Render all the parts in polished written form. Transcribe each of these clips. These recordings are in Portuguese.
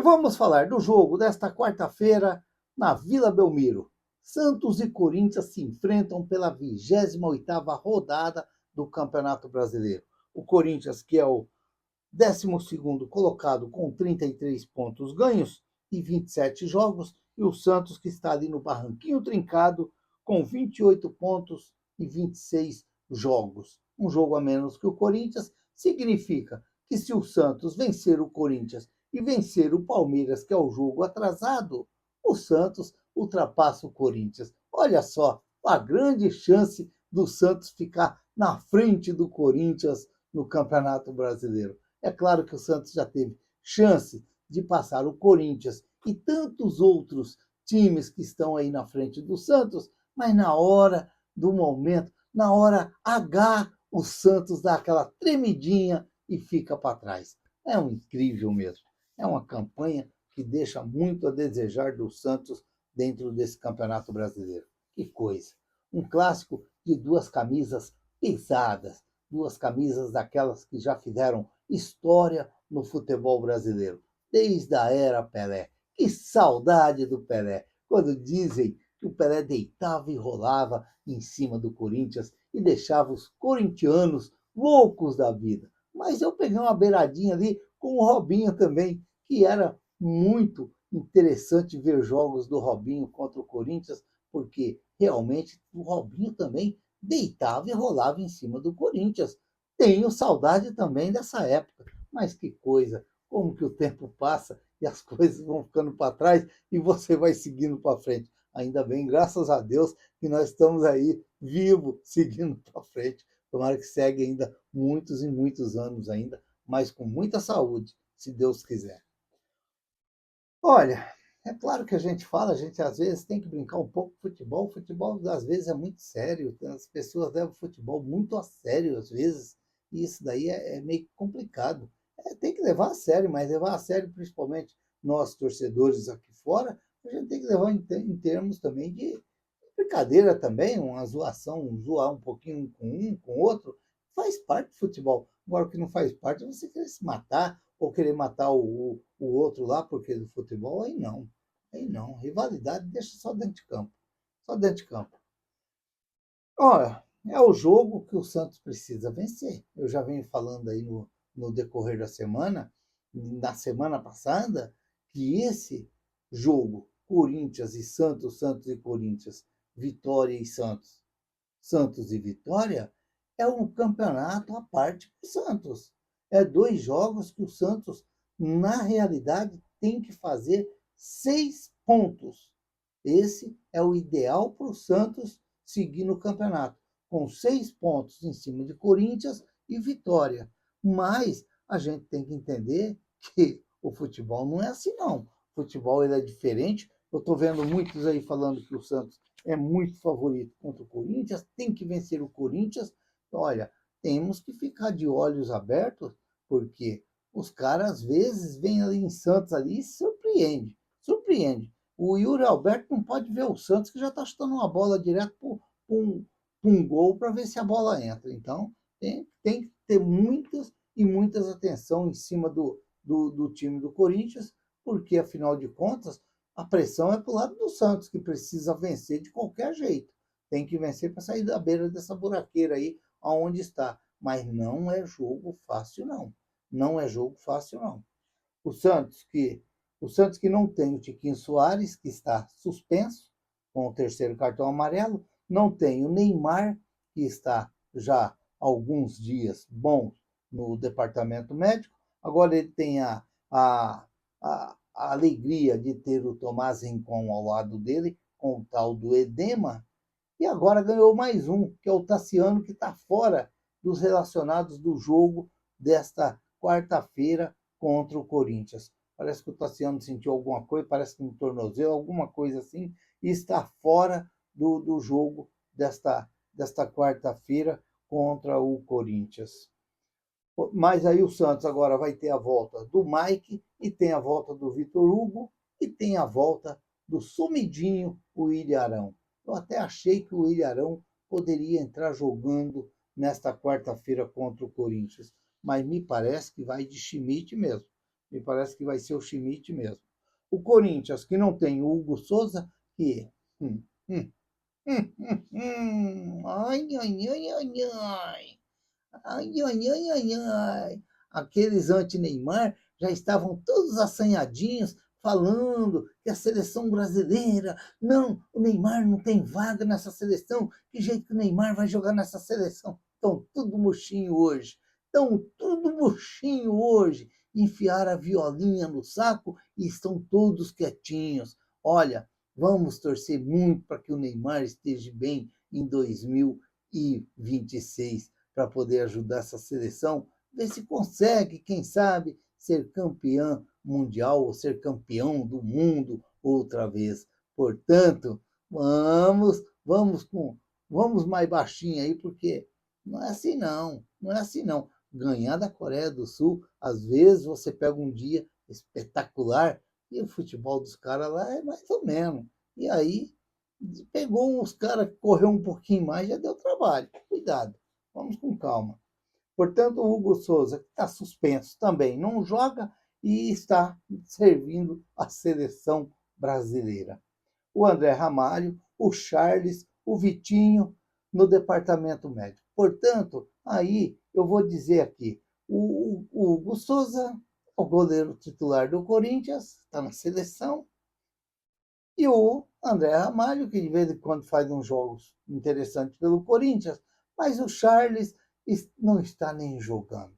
vamos falar do jogo desta quarta-feira na Vila Belmiro. Santos e Corinthians se enfrentam pela 28ª rodada do Campeonato Brasileiro. O Corinthians, que é o 12º colocado com 33 pontos ganhos e 27 jogos, e o Santos, que está ali no barranquinho trincado com 28 pontos e 26 jogos. Um jogo a menos que o Corinthians significa que se o Santos vencer o Corinthians e vencer o Palmeiras, que é o jogo atrasado, o Santos ultrapassa o Corinthians. Olha só, a grande chance do Santos ficar na frente do Corinthians no Campeonato Brasileiro. É claro que o Santos já teve chance de passar o Corinthians e tantos outros times que estão aí na frente do Santos, mas na hora do momento, na hora H, o Santos dá aquela tremidinha e fica para trás. É um incrível mesmo. É uma campanha que deixa muito a desejar do Santos dentro desse Campeonato Brasileiro. Que coisa! Um clássico de duas camisas pesadas, duas camisas daquelas que já fizeram história no futebol brasileiro, desde a era Pelé. Que saudade do Pelé! Quando dizem que o Pelé deitava e rolava em cima do Corinthians e deixava os corintianos loucos da vida. Mas eu peguei uma beiradinha ali com o Robinho também, que era muito interessante ver jogos do Robinho contra o Corinthians, porque realmente o Robinho também deitava e rolava em cima do Corinthians. Tenho saudade também dessa época, mas que coisa, como que o tempo passa e as coisas vão ficando para trás e você vai seguindo para frente. Ainda bem, graças a Deus, que nós estamos aí vivos, seguindo para frente. Tomara que segue ainda muitos e muitos anos ainda, mas com muita saúde, se Deus quiser. Olha, é claro que a gente fala, a gente às vezes tem que brincar um pouco com futebol. O futebol às vezes é muito sério, as pessoas levam o futebol muito a sério às vezes, e isso daí é meio complicado. Tem que levar a sério, mas levar a sério principalmente nós torcedores aqui fora, a gente tem que levar em termos também de brincadeira também, uma zoação, zoar um pouquinho com o outro, faz parte do futebol. Agora, o que não faz parte é você querer se matar ou querer matar o outro lá porque do futebol, aí não. Aí não. Rivalidade deixa só dentro de campo. Só dentro de campo. Olha, é o jogo que o Santos precisa vencer. Eu já venho falando aí no decorrer da semana, na semana passada, que esse jogo, Corinthians e Santos, Santos e Corinthians, Vitória e Santos, Santos e Vitória, é um campeonato à parte para o Santos. É dois jogos que o Santos, na realidade, tem que fazer 6 pontos. Esse é o ideal para o Santos seguir no campeonato, com 6 pontos em cima de Corinthians e Vitória. Mas a gente tem que entender que o futebol não é assim, não. O futebol ele é diferente. Eu estou vendo muitos aí falando que o Santos é muito favorito contra o Corinthians, tem que vencer o Corinthians. Olha, temos que ficar de olhos abertos, porque os caras às vezes vêm ali em Santos ali e surpreende, surpreende. O Yuri Alberto não pode ver o Santos que já está chutando uma bola direto para um gol para ver se a bola entra. Então, tem que ter muitas e muitas atenção em cima do time do Corinthians, porque, afinal de contas, a pressão é para o lado do Santos, que precisa vencer de qualquer jeito. Tem que vencer para sair da beira dessa buraqueira aí, aonde está. Mas não é jogo fácil, não. Não é jogo fácil, não. O Santos que, o Santos que não tem o Tiquinho Soares, que está suspenso, com o terceiro cartão amarelo. Não tem o Neymar, que está já há alguns dias bons no departamento médico. Agora ele tem a, a alegria de ter o Tomás Rincon ao lado dele, com o tal do edema, e agora ganhou mais um, que é o Tassiano, que está fora dos relacionados do jogo desta quarta-feira contra o Corinthians. Parece que o Tassiano sentiu alguma coisa, parece que no tornozelo, alguma coisa assim, e está fora do jogo desta quarta-feira contra o Corinthians. Mas aí o Santos agora vai ter a volta do Mike, e tem a volta do Vitor Hugo, e tem a volta do sumidinho, o Ilharão. Eu até achei que o Ilharão poderia entrar jogando nesta quarta-feira contra o Corinthians, mas me parece que vai de Schmidt mesmo. Me parece que vai ser o Schmidt mesmo. O Corinthians, que não tem o Hugo Souza, que... Hum, hum, ai, ai, ai, ai, ai. Ai, ai, ai, ai, ai. Aqueles anti-Neymar já estavam todos assanhadinhos, falando que a seleção brasileira, não, o Neymar não tem vaga nessa seleção, que jeito que o Neymar vai jogar nessa seleção? Estão tudo murchinho hoje, estão tudo murchinho hoje. Enfiaram a violinha no saco e estão todos quietinhos. Olha, vamos torcer muito para que o Neymar esteja bem em 2026 para poder ajudar essa seleção, ver se consegue, quem sabe, ser campeã mundial ou ser campeão do mundo outra vez. Portanto, vamos mais baixinho aí, porque não é assim não, não é assim não. Ganhar da Coreia do Sul, às vezes você pega um dia espetacular e o futebol dos caras lá é mais ou menos. E aí pegou uns caras que correu um pouquinho mais, já deu trabalho. Cuidado. Vamos com calma. Portanto, o Hugo Souza, que está suspenso também, não joga e está servindo a seleção brasileira. O André Ramalho, o Charles, o Vitinho no departamento médico. Portanto, aí eu vou dizer aqui, o Hugo Souza, o goleiro titular do Corinthians, está na seleção, e o André Ramalho, que de vez em quando faz uns jogos interessantes pelo Corinthians, mas o Charles não está nem jogando.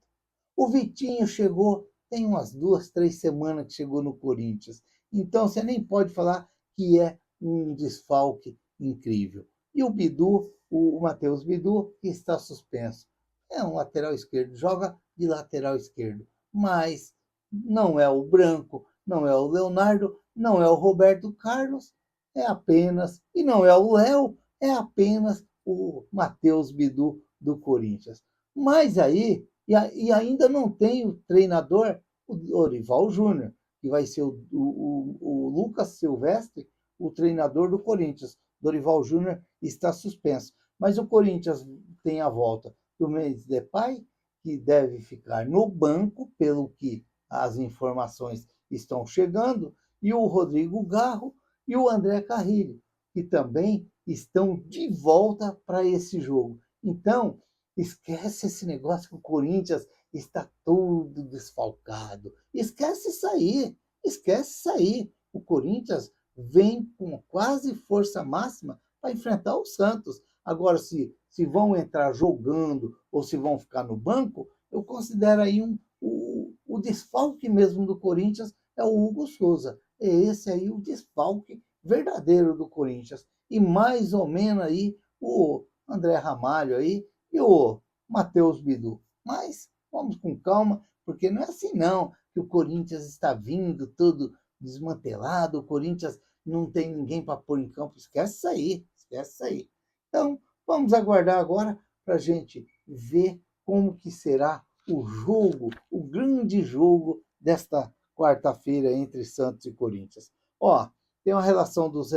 O Vitinho chegou, tem umas 2, 3 semanas que chegou no Corinthians. Então você nem pode falar que é um desfalque incrível. E o Bidu, o Matheus Bidu, que está suspenso. É um lateral esquerdo, joga de lateral esquerdo. Mas não é o Branco, não é o Leonardo, não é o Roberto Carlos, é apenas, e não é o Léo, é apenas o Matheus Bidu do Corinthians. Mas aí, e ainda não tem o treinador, o Dorival Júnior, que vai ser o Lucas Silvestre, o treinador do Corinthians. Dorival Júnior está suspenso. Mas o Corinthians tem a volta do Mendes Depay, que deve ficar no banco, pelo que as informações estão chegando, e o Rodrigo Garro e o André Carrilho, que também estão de volta para esse jogo. Então, esquece esse negócio que o Corinthians está todo desfalcado. Esquece isso aí. Esquece isso aí. O Corinthians vem com quase força máxima para enfrentar o Santos. Agora, se vão entrar jogando ou se vão ficar no banco, eu considero aí o desfalque mesmo do Corinthians é o Hugo Souza. É esse aí o desfalque verdadeiro do Corinthians. E mais ou menos aí o André Ramalho aí e o Matheus Bidu. Mas vamos com calma, porque não é assim não, que o Corinthians está vindo todo desmantelado, o Corinthians não tem ninguém para pôr em campo. Esquece isso aí, esquece isso aí. Então, vamos aguardar agora para a gente ver como que será o jogo, o grande jogo desta quarta-feira entre Santos e Corinthians. Ó, tem uma relação dos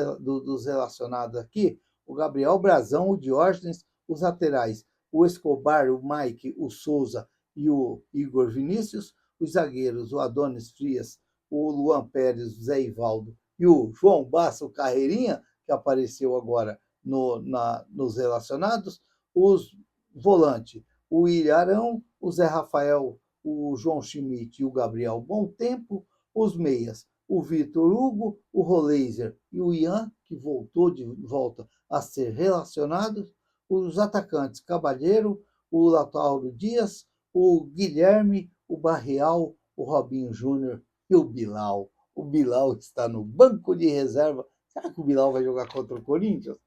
relacionados aqui, o Gabriel Brazão, o Diógenes, os laterais, o Escobar, o Mike, o Souza e o Igor Vinícius, os zagueiros, o Adonis Frias, o Luan Pérez, o Zé Ivaldo e o João Bassa, o Carreirinha, que apareceu agora nos relacionados, os volantes, o Ilharão, o Zé Rafael, o João Schmidt e o Gabriel Bom Tempo, os meias, o Vitor Hugo, o Roleiser e o Ian, que voltou de volta a ser relacionados, os atacantes Cabalheiro, o Lautauro Dias, o Guilherme, o Barreal, o Robinho Júnior e o Bilal. O Bilal está no banco de reserva. Será que o Bilal vai jogar contra o Corinthians?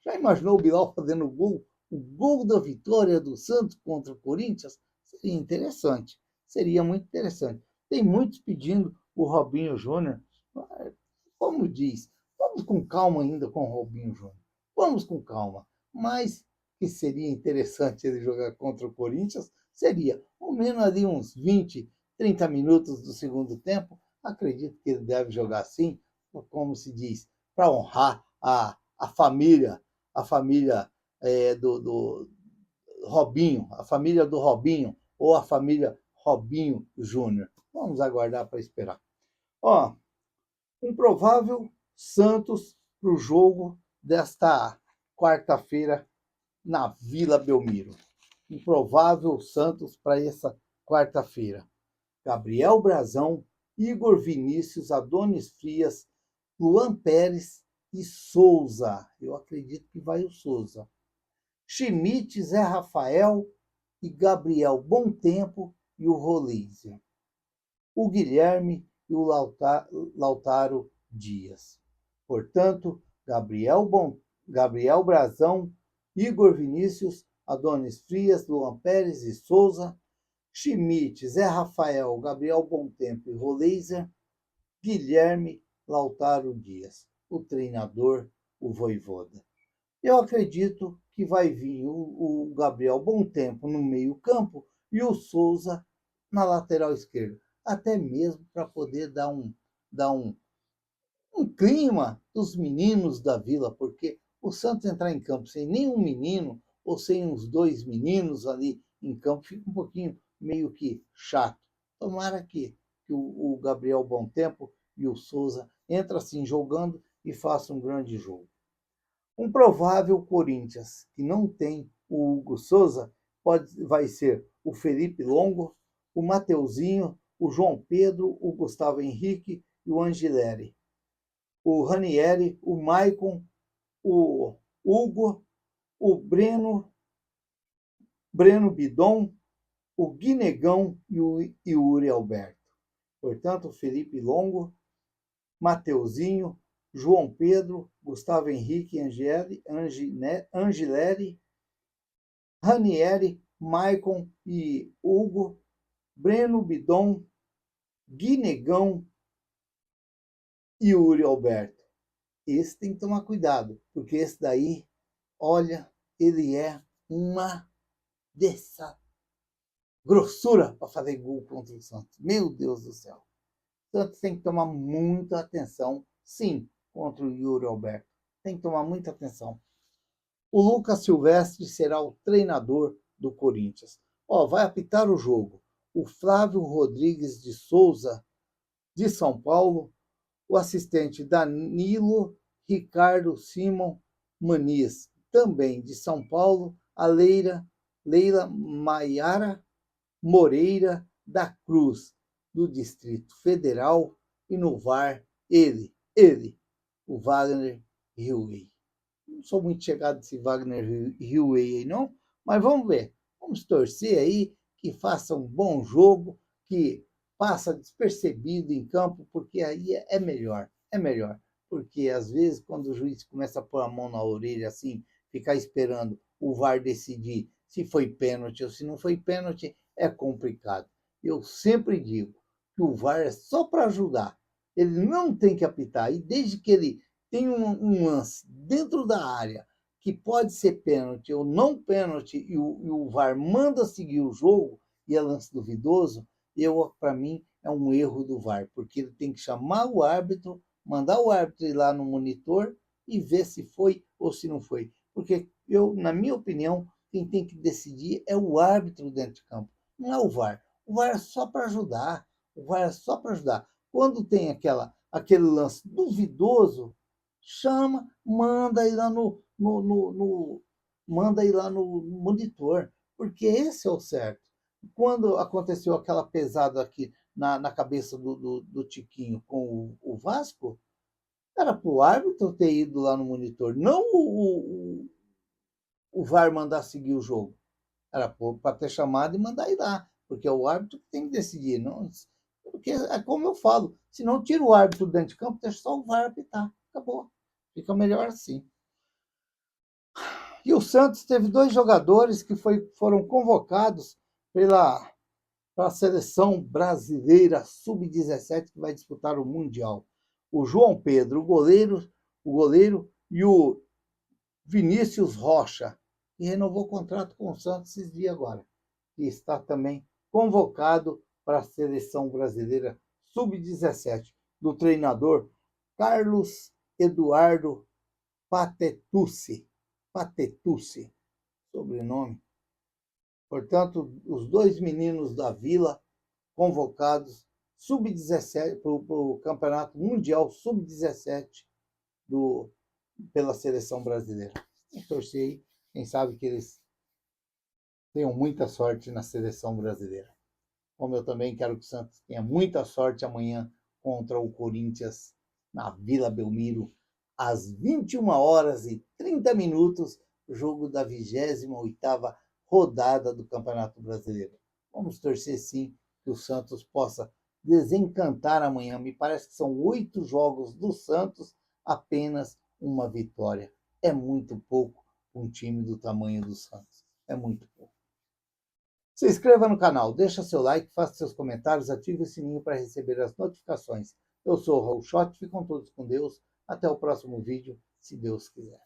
Já imaginou o Bilal fazendo o gol da vitória do Santos contra o Corinthians? Seria interessante, seria muito interessante. Tem muitos pedindo o Robinho Júnior. Como diz, vamos com calma ainda com o Robinho Júnior. Vamos com calma. Mas que seria interessante ele jogar contra o Corinthians, seria ao menos ali uns 20, 30 minutos do segundo tempo. Acredito que ele deve jogar assim, como se diz, para honrar a família do Robinho, a família do Robinho, ou a família Robinho Júnior. Vamos aguardar para esperar. Ó, um provável Santos para o jogo desta quarta-feira na Vila Belmiro. Um provável Santos para essa quarta-feira. Gabriel Brazão, Igor Vinícius, Adonis Frias, Luan Pérez e Souza. Eu acredito que vai o Souza. Schmidt, Zé Rafael e Gabriel Bom Tempo e o Rolízio. O Guilherme e o Lautaro Dias. Portanto, Gabriel Brazão, Igor Vinícius, Adonis Frias, Luan Pérez e Souza, Schmidt, Zé Rafael, Gabriel Bom Tempo e Roleiser, Guilherme Lautaro Dias, o treinador, o Voivoda. Eu acredito que vai vir o Gabriel Bom Tempo no meio-campo e o Souza na lateral esquerda, até mesmo para poder dar um clima dos meninos da Vila, porque o Santos entrar em campo sem nenhum menino ou sem uns dois meninos ali em campo fica um pouquinho meio que chato. Tomara que o Gabriel Bom Tempo e o Souza entrem assim jogando e façam um grande jogo. Um provável Corinthians que não tem o Hugo Souza vai ser o Felipe Longo, o Mateuzinho, o João Pedro, o Gustavo Henrique e o Angileri. O Ranieri, o Maicon, o Hugo, o Breno Bidon, o Guinegão e o Yuri Alberto. Portanto, Felipe Longo, Mateuzinho, João Pedro, Gustavo Henrique, Angileri, Ranieri, Maicon e Hugo, Breno Bidon, Guinegão e Yuri Alberto. Esse tem que tomar cuidado, porque esse daí, olha, ele é uma dessa grossura para fazer gol contra o Santos. Meu Deus do céu. O Santos tem que tomar muita atenção, sim, contra o Yuri Alberto. Tem que tomar muita atenção. O Lucas Silvestre será o treinador do Corinthians. Vai apitar o jogo o Flávio Rodrigues de Souza, de São Paulo, o assistente Danilo Ricardo Simon Maniz, também de São Paulo, a Leila Maiara Moreira da Cruz, do Distrito Federal, e no VAR, ele, o Wagner Hilwey. Não sou muito chegado desse Wagner Hilwey aí, não, mas vamos ver. Vamos torcer aí que faça um bom jogo, que passa despercebido em campo, porque aí é melhor. É melhor. Porque às vezes, quando o juiz começa a pôr a mão na orelha assim, ficar esperando o VAR decidir se foi pênalti ou se não foi pênalti, é complicado. Eu sempre digo que o VAR é só para ajudar. Ele não tem que apitar. E desde que ele tem um lance dentro da área que pode ser pênalti ou não pênalti e o VAR manda seguir o jogo e é lance duvidoso, para mim é um erro do VAR, porque ele tem que chamar o árbitro, mandar o árbitro ir lá no monitor e ver se foi ou se não foi. Porque na minha opinião, quem tem que decidir é o árbitro dentro de campo, não é o VAR. O VAR é só para ajudar. O VAR é só para ajudar. Quando tem aquele lance duvidoso, chama, manda ir lá manda ir lá no monitor, porque esse é o certo. Quando aconteceu aquela pesada aqui na cabeça do Tiquinho com o Vasco, era para o árbitro ter ido lá no monitor, não o VAR mandar seguir o jogo. Era para ter chamado e mandar ir lá, porque é o árbitro que tem que decidir. Não, porque é como eu falo, se não tira o árbitro dentro de campo, deixa só o VAR apitar. Acabou. Fica melhor assim. E o Santos teve dois jogadores que foram convocados para a seleção brasileira sub-17 que vai disputar o Mundial. O João Pedro, o goleiro e o Vinícius Rocha, que renovou o contrato com o Santos esses dias agora, e está também convocado para a seleção brasileira sub-17, do treinador Carlos Eduardo Patetucci, sobrenome. Portanto, os dois meninos da Vila convocados sub-17, para o Campeonato Mundial Sub-17 pela seleção brasileira. Vamos torcer aí, quem sabe que eles tenham muita sorte na seleção brasileira. Como eu também quero que o Santos tenha muita sorte amanhã contra o Corinthians na Vila Belmiro, às 21h30, jogo da 28ª rodada do Campeonato Brasileiro. Vamos torcer sim que o Santos possa desencantar amanhã. Me parece que são 8 jogos do Santos, apenas uma vitória. É muito pouco um time do tamanho do Santos. É muito pouco. Se inscreva no canal, deixa seu like, faça seus comentários, ative o sininho para receber as notificações. Eu sou o Raul Schott, ficam todos com Deus. Até o próximo vídeo, se Deus quiser.